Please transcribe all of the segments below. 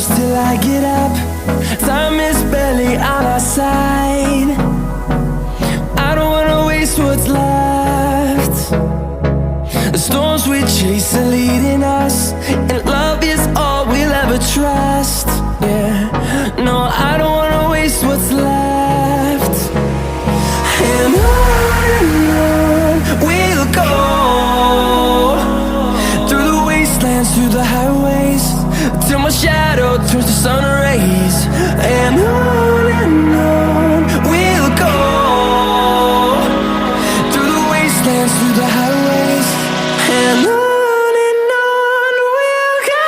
close till I get up. Time is barely on our side. I don't wanna waste what's left. The storms we chase are leading us, and love is all we'll ever trust. Yeah, no, I don't wanna waste what's left. And on we'll go, through the wastelands, through the highways, till my shadow turns to sun rays. And on we'll go, through the wastelands, through the highways, and on we'll go.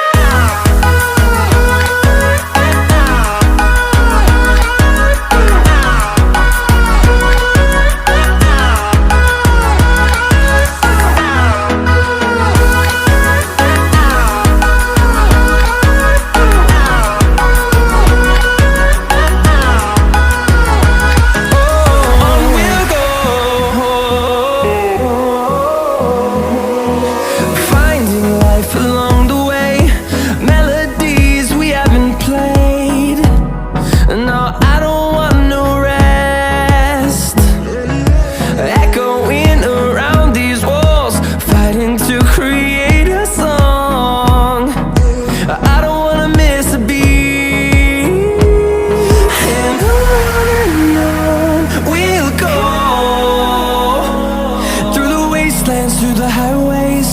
Through the highways,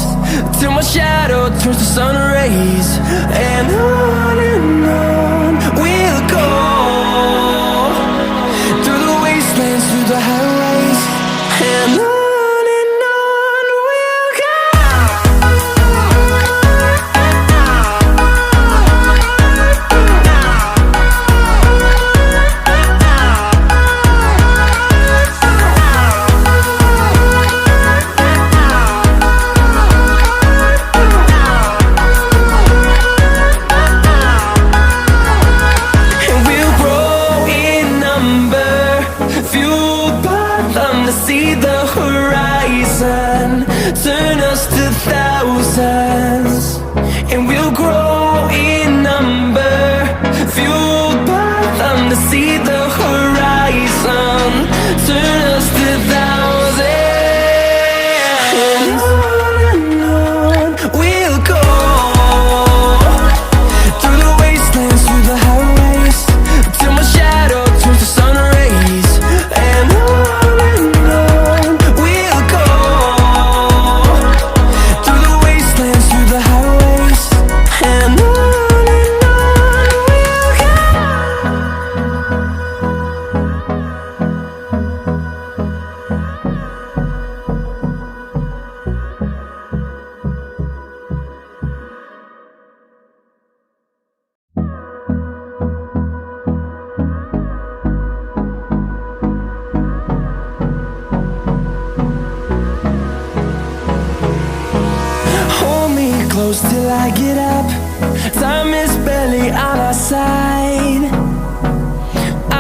till my shadow turns to sun rays. And on we'll go, through the wastelands, through the highways, and on we'll go. See the horizon, turn us to thousands, and we'll grow in number, fueled by them to see the horizon, turn us to thousands. And on we'll go, through the wastelands, through the highways, till my shadow turns to sun rays. And close till I get up. Time is barely on our side.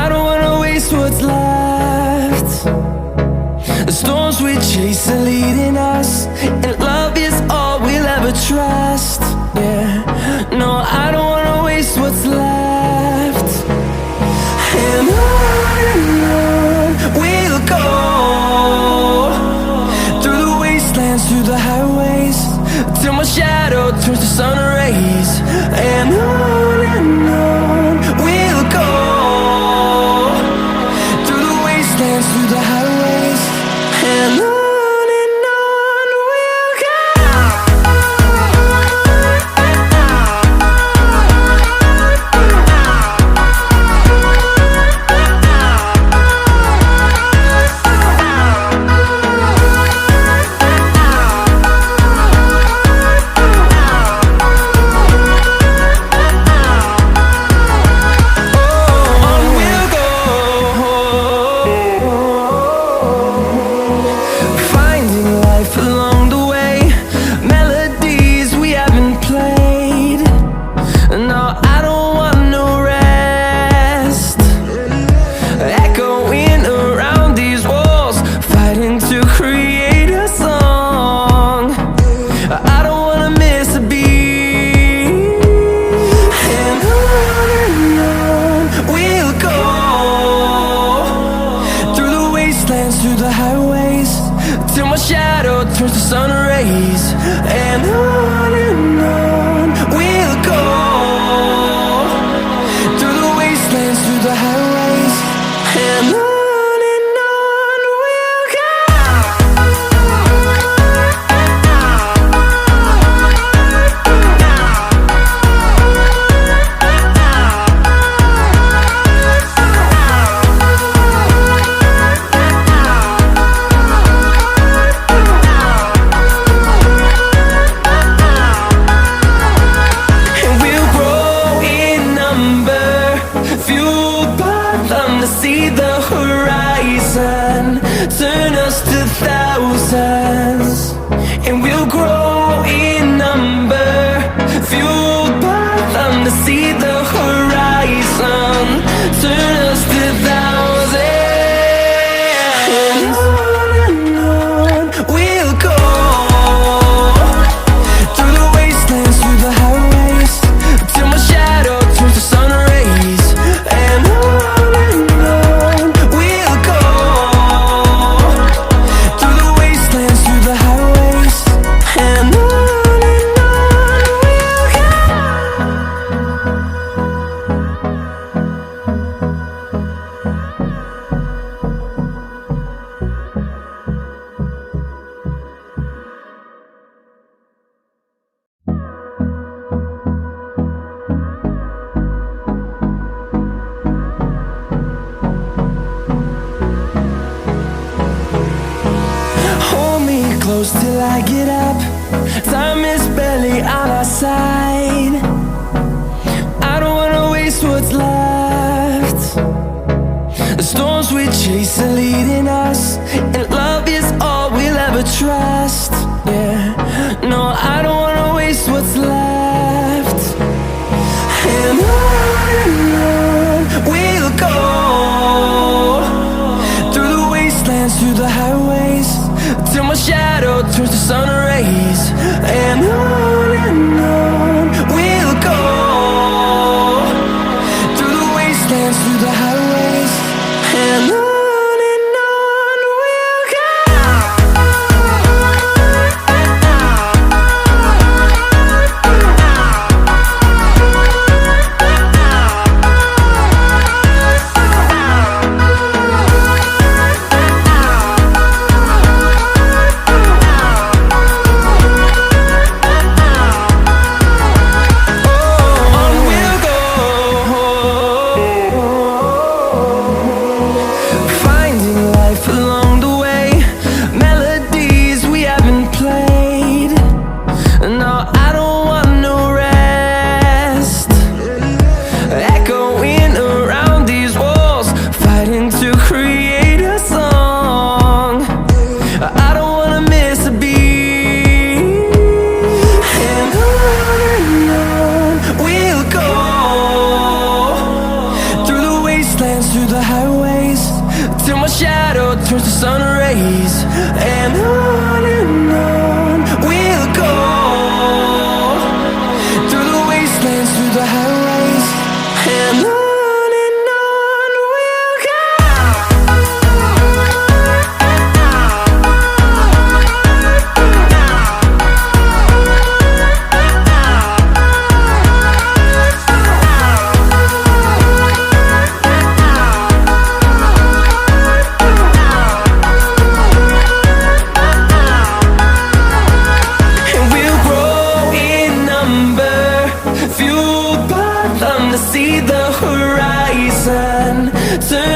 I don't wanna waste what's left. The storms we chase are leading us, and love is all we'll ever trust. Yeah, no, I don't wanna waste what's left. And on we'll go, through the wastelands, through the highways, till my shadow turns to sun rays. And on we'll go, through the wastelands, through the highways, and on we'll go. till my shadow turns to sun rays. And on we'll go, through the wastelands, through the highways. And on we'll go. See the horizon, turn us to thousands, and we'll grow in number, fueled by them to see the horizon, turn us to thousands, and on we'll go, through the wastelands, through the highways, till my shadow turns to sun rays. And close till I get up. Time is barely on our side. I don't wanna waste what's left. The storms we chase are leading us, and love is all we'll ever trust. Yeah, no, I don't wanna waste what's left. And on we'll go, through the wastelands, through the highways, till my shadow turns to sun rays. And on we'll go, through the wastelands, through the highways. And on we'll go. Through the highways, till my shadow turns to sun rays. And on we'll go, through the wastelands, through the highways. And on we'll go. See the horizon turn